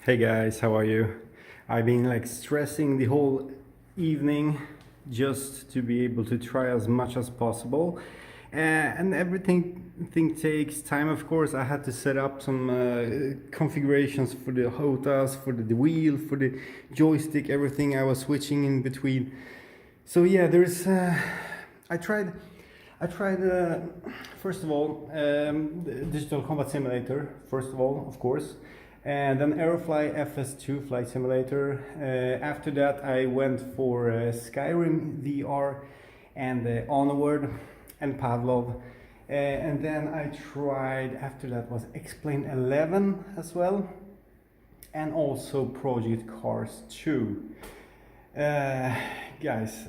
Hey guys, how are you? I've been like stressing the whole evening just to be able to try as much as possible. And everything takes time, of course. I had to set up some configurations for the HOTAS, for the wheel, for the joystick, everything. I was switching in between. So yeah, I tried first of all, the Digital Combat Simulator, first of all, of course, and then Aerofly FS2 Flight Simulator. After that, I went for Skyrim VR and Onward and Pavlov. And then I tried, after that was X-Plane 11 as well, and also Project Cars 2. Guys,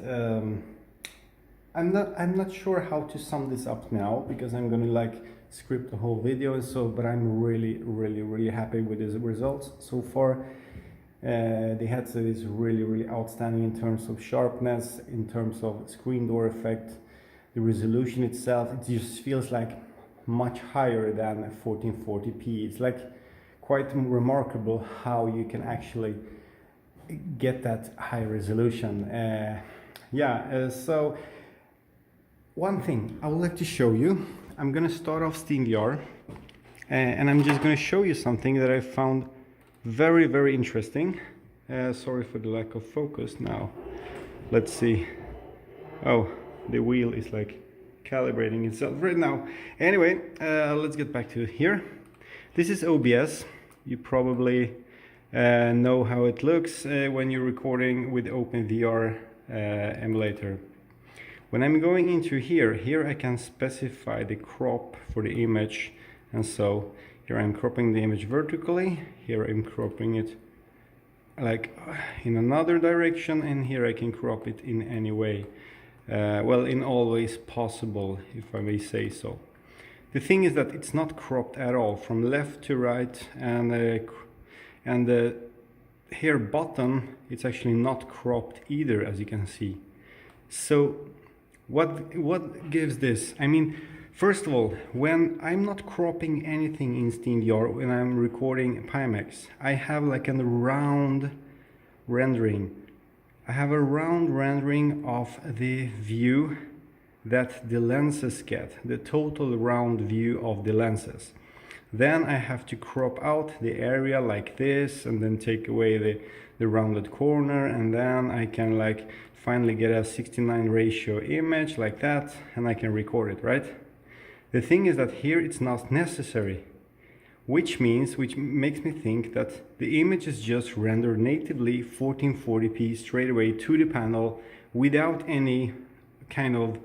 I'm not sure how to sum this up now, because I'm gonna like script the whole video and so, but I'm really happy with the results so far. The headset is really outstanding in terms of sharpness, in terms of screen door effect, the resolution itself. It just feels like much higher than 1440p. It's like quite remarkable how you can actually get that high resolution. So one thing I would like to show you, I'm gonna start off SteamVR and I'm just gonna show you something that I found very interesting. Sorry for the lack of focus now. Let's see. Oh, the wheel is like calibrating itself right now. Anyway, let's get back to here. This is OBS. You probably know how it looks when you're recording with OpenVR emulator. When I'm going into here I can specify the crop for the image, and so here I'm cropping the image vertically, here I'm cropping it like in another direction, and here I can crop it in any way. Well, in all ways possible, if I may say so. The thing is that it's not cropped at all from left to right, and the here bottom, it's actually not cropped either, as you can see. So what gives this? I mean, first of all, when I'm not cropping anything in SteamVR, when I'm recording Pimax, I have like a round rendering. I have a round rendering of the view that the lenses get, the total round view of the lenses. Then I have to crop out the area like this, and then take away the rounded corner, and then I can like finally get a 69 ratio image like that, and I can record it, right? The thing is that here it's not necessary, which makes me think that the image is just rendered natively 1440p straight away to the panel without any kind of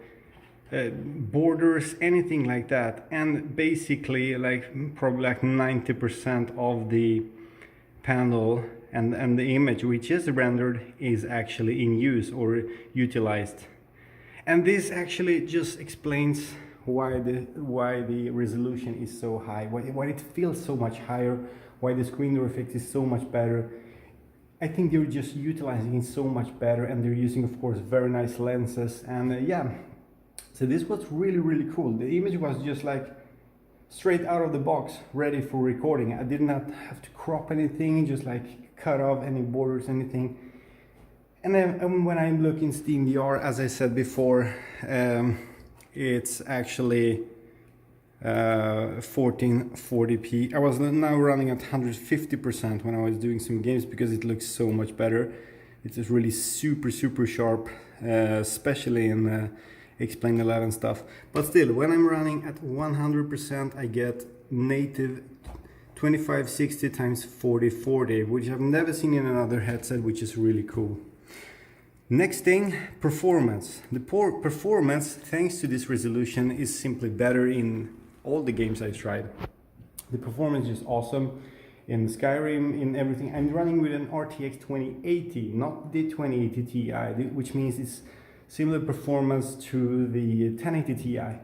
borders, anything like that. And basically like probably like 90% of the panel and the image which is rendered is actually in use or utilized. And this actually just explains why the resolution is so high, why it feels so much higher, why the screen door effect is so much better. I think they're just utilizing it so much better, and they're using, of course, very nice lenses. And yeah, so this was really cool. The image was just like straight out of the box, ready for recording. I did not have to crop anything, just like cut off any borders, anything. And then when I look in SteamVR, as I said before, it's actually 1440p. I was now running at 150% when I was doing some games, because it looks so much better. It is really super sharp, especially in X-Plane 11 stuff. But still, when I'm running at 100%, I get native 2560 x 4040, which I've never seen in another headset, which is really cool. Next thing, performance. The performance, thanks to this resolution, is simply better in all the games I've tried. The performance is awesome in Skyrim, in everything. I'm running with an RTX 2080, not the 2080 Ti, which means it's similar performance to the 1080 Ti.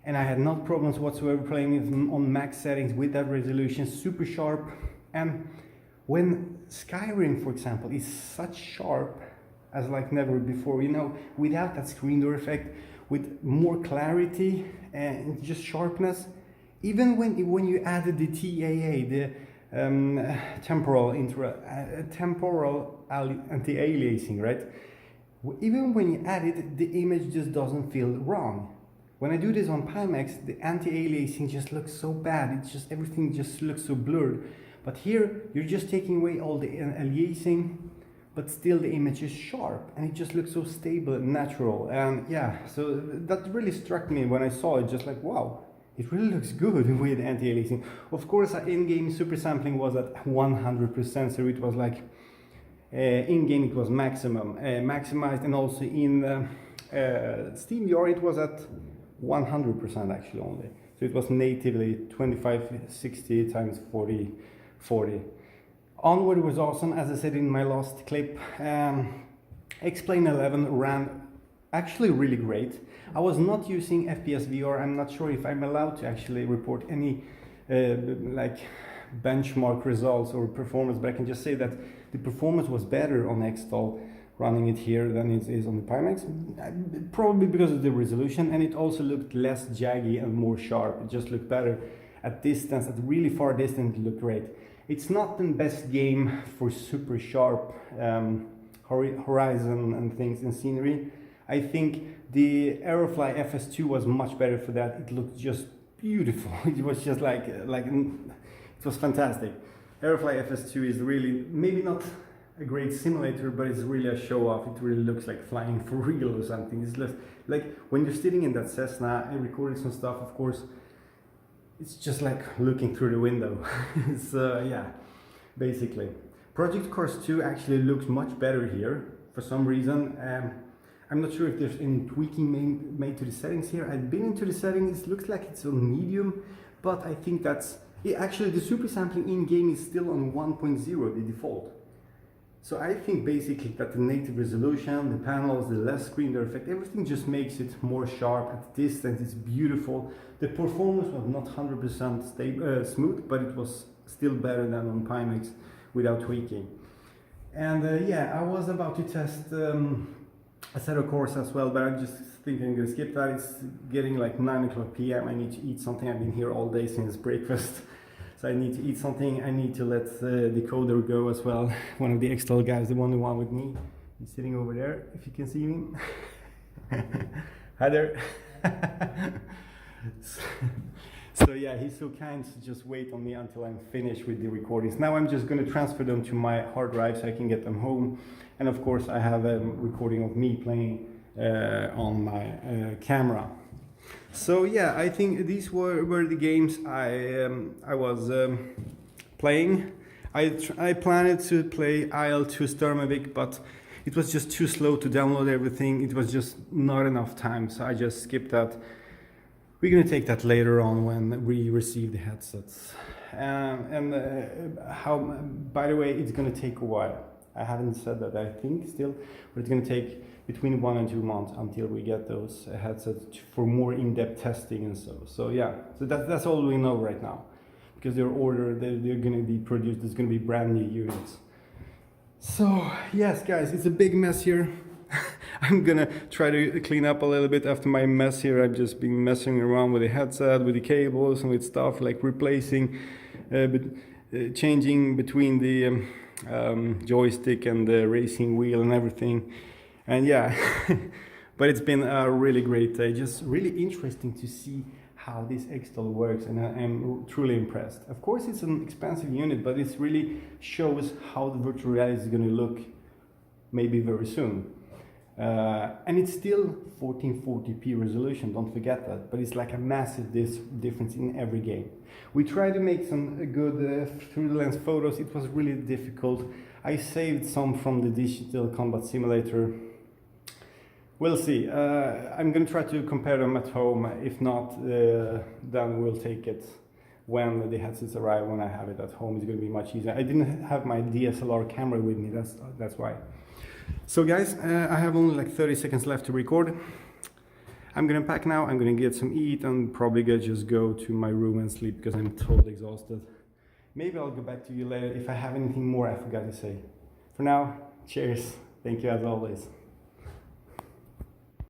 And I had no problems whatsoever playing it on max settings with that resolution, super sharp. And when Skyrim, for example, is such sharp as like never before, you know, without that screen door effect, with more clarity and just sharpness, even when you added the TAA, the um, temporal anti-aliasing, right? Even when you add it, the image just doesn't feel wrong. When I do this on Pimax, the anti-aliasing just looks so bad. It's just everything just looks so blurred. But here, you're just taking away all the aliasing, but still the image is sharp and it just looks so stable and natural. And yeah, so that really struck me when I saw it, just like, wow, it really looks good with anti-aliasing. Of course, in-game super sampling was at 100%, so it was like, in-game it was maximized, and also in SteamVR it was at 100% actually only. So it was natively 2560 times 40. Onward was awesome, as I said in my last clip. X-Plane 11 ran actually really great. I was not using FPS VR. I'm not sure if I'm allowed to actually report any like benchmark results or performance, but I can just say that the performance was better on XTAL running it here than it is on the Pimax, probably because of the resolution, and it also looked less jaggy and more sharp. It just looked better at distance, at really far distance. It looked great. It's not the best game for super sharp horizon and things in scenery. I think the Aerofly FS2 was much better for that. It looked just beautiful. It was just like it was fantastic. Aerofly FS2 is really, maybe not a great simulator, but it's really a show off. It really looks like flying for real or something. It's just like when you're sitting in that Cessna and recording some stuff, of course, it's just like looking through the window. It's yeah, basically. Project Cars 2 actually looks much better here for some reason. I'm not sure if there's any tweaking made to the settings here. I've been into the settings. It looks like it's on medium, but I think that's actually the super sampling in game is still on 1.0, the default. So I think basically that the native resolution, the panels, the less screen door effect, everything just makes it more sharp at distance. It's beautiful. The performance was not 100% smooth, but it was still better than on Pimax without tweaking. And yeah, I was about to test Assetto Corsa as well, but I'm just thinking I'm gonna skip that. It's getting like 9 o'clock p.m. I need to eat something. I've been here all day since breakfast. So I need to eat something. I need to let the decoder go as well. One of the XTAL guys, the only one with me, he's sitting over there, if you can see me. Hi there. So yeah, he's so kind to just wait on me until I'm finished with the recordings. Now I'm just going to transfer them to my hard drive so I can get them home. And of course I have a recording of me playing on my camera. So yeah, I think these were the games I was playing. I planned to play IL-2 Sturmovik, but it was just too slow to download everything. It was just not enough time, so I just skipped that. We're gonna take that later on when we receive the headsets. By the way, it's gonna take a while. I haven't said that, I think, still, but it's gonna take between 1 and 2 months until we get those headsets for more in-depth testing and so. So yeah, so that's all we know right now, because they're going to be produced. There's going to be brand new units. So yes, guys, it's a big mess here. I'm gonna try to clean up a little bit after my mess here. I've just been messing around with the headset, with the cables, and with stuff like replacing, changing between the joystick and the racing wheel and everything. And yeah, but it's been a really great day. Just really interesting to see how this XTAL works, and I'm truly impressed. Of course, it's an expensive unit, but it really shows how the virtual reality is going to look maybe very soon. And it's still 1440p resolution, don't forget that, but it's like a massive difference in every game. We tried to make some good through the lens photos. It was really difficult. I saved some from the digital combat simulator. We'll see. I'm going to try to compare them at home. If not, then we'll take it when the headsets arrive. When I have it at home, it's going to be much easier. I didn't have my DSLR camera with me, that's why. So guys, I have only like 30 seconds left to record. I'm going to pack now. I'm going to get some eat and probably just go to my room and sleep because I'm totally exhausted. Maybe I'll go back to you later if I have anything more I forgot to say. For now, cheers. Thank you as always.